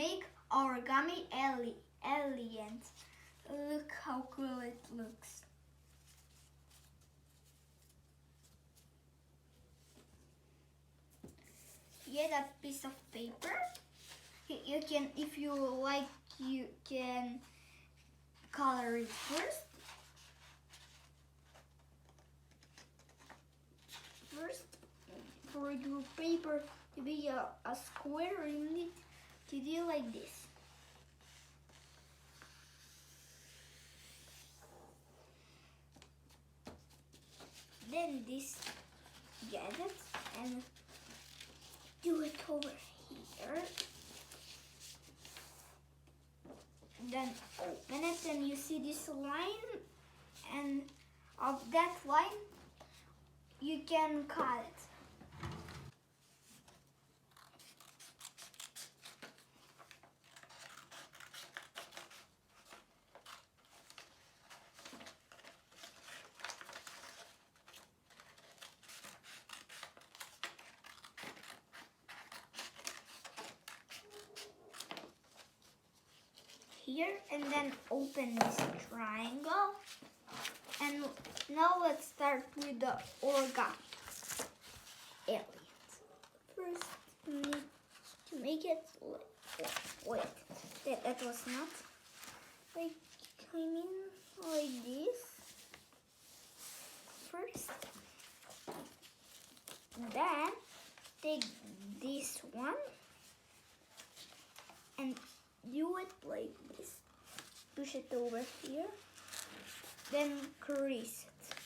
make origami aliens. Look how cool it looks. Get a piece of paper. You can, if you like, you can color it first. For your paper to be a square, you need to do like this. Then this, get it and do it over here. Then open it and you see this line, and of that line you can cut it. Here, and then open this triangle, and now let's start with the origami aliens. First, we need to make it wait, that was not like, I mean like this first. Then take this one and do it like this. Push it over here. Then crease it.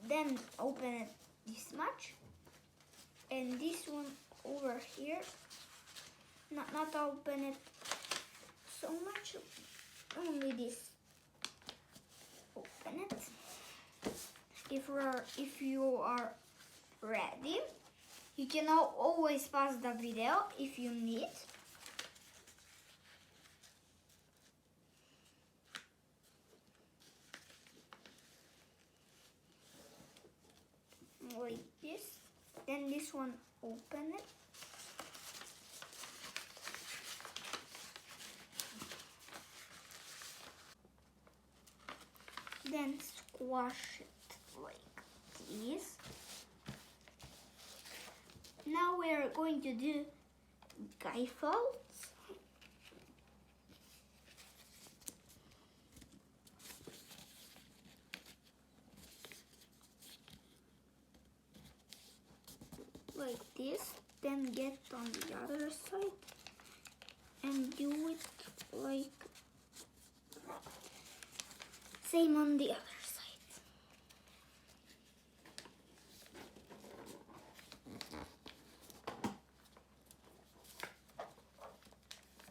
Then open it this much. And this one over here. Not open it so much. Only this. Open it. If you are ready, you can always pause the video if you need. Like this. Then this one, open it. Then squash it like this. Now we are going to do guy folds. Like this. Then get on the other side and do it like same on the other side.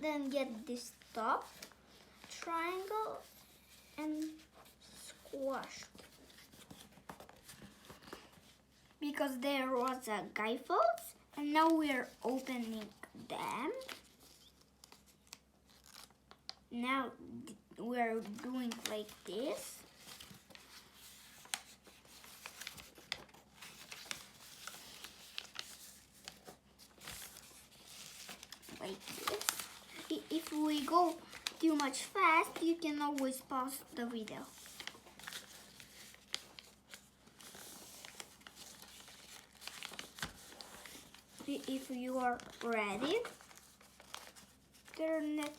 Then get this top triangle and squash it. Because there was a guy folds, and now we're opening them. Now we're doing like this. Like this. If we go too much fast, you can always pause the video. If you are ready, turn it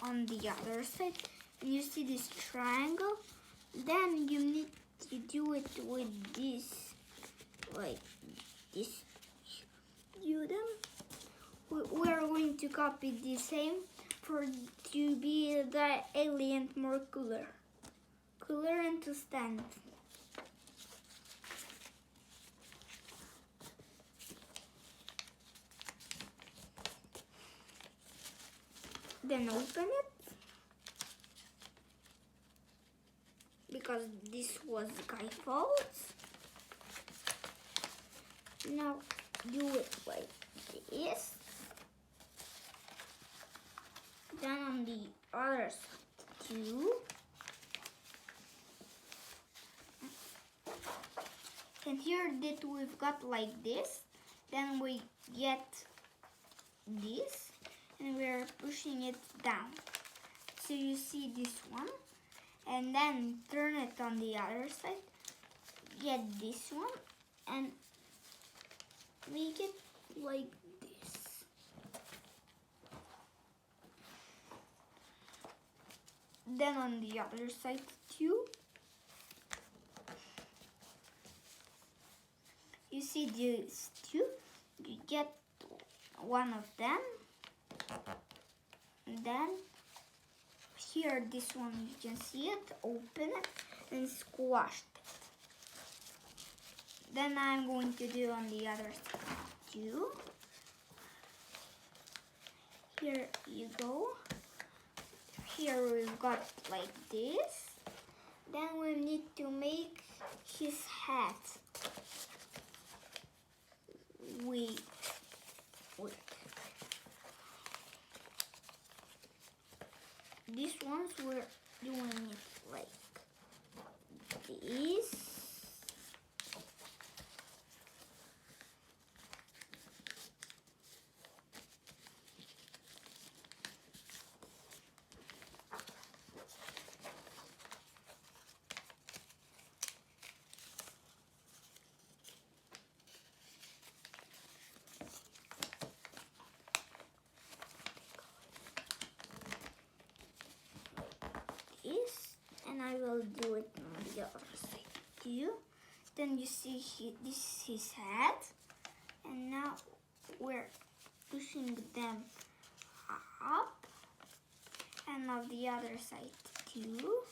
on the other side and you see this triangle. Then you need to do it with this, like this. Do them. We're going to copy the same for to be the alien more cooler and to stand. Then open it, because this was guy folds. Now do it like this. Then on the other side too. And here that we've got like this. Then we get this, and we're pushing it down. So you see this one, and then turn it on the other side. Get this one, and make it like this. Then on the other side too. You see these two? You get one of them. And then here, this one, you can see it. Open it and squash it. Then I'm going to do on the other side too. Here you go. Here we've got like this. Then we need to make his hat. Wait. These ones we're doing it like this. And I will do it on the other side too. Then you see this is his head, and now we're pushing them up, and on the other side too.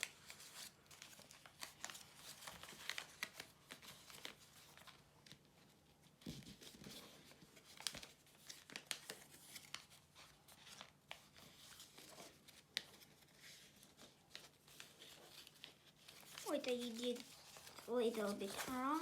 Wait, I did a little bit wrong.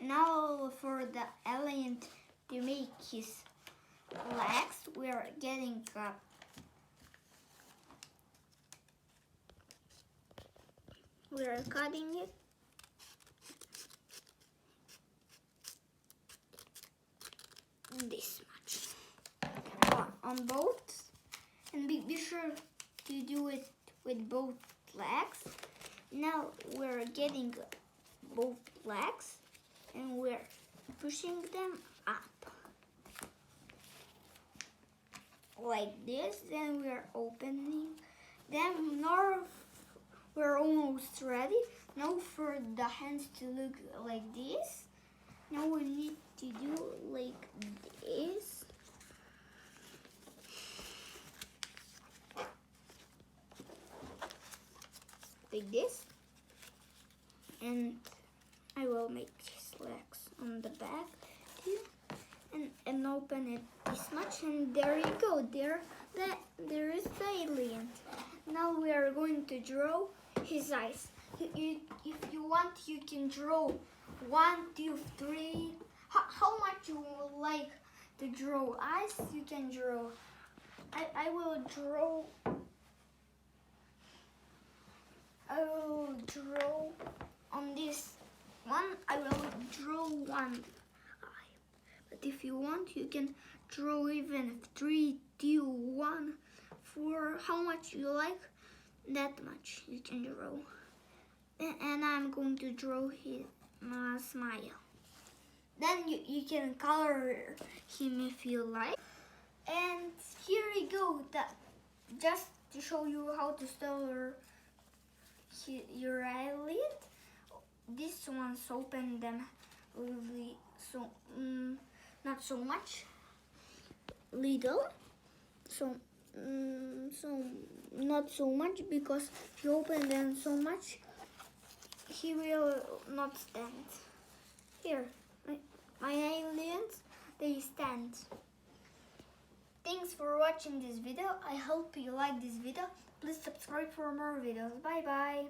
Now for the alien to make his legs, we're getting we're cutting it. This much on both, and be sure to do it with both legs. Now we're getting both legs, and we're pushing them up like this. Then we're opening them. Now we're almost ready. Now for the hands to look like this. Now we need to do like this. Like this. And I will make his legs on the back too, and open it this much, and there you go. There is the alien. Now we are going to draw his eyes. If you want, you can draw 1, 2, 3. How much you would like to draw eyes, you can draw. I will draw on this one. I will draw 1 eye. But if you want, you can draw even 3, 2, 1, 4. How much you like, that much you can draw. And I'm going to draw his smile. Then you can color him if you like. And here we go. Just to show you how to color your eyelid. This one's open them really, so not so much, little, so not so much, because if you open them so much, he will not stand. Here, my aliens, they stand. Thanks for watching this video. I hope you like this video. Please subscribe for more videos. Bye bye.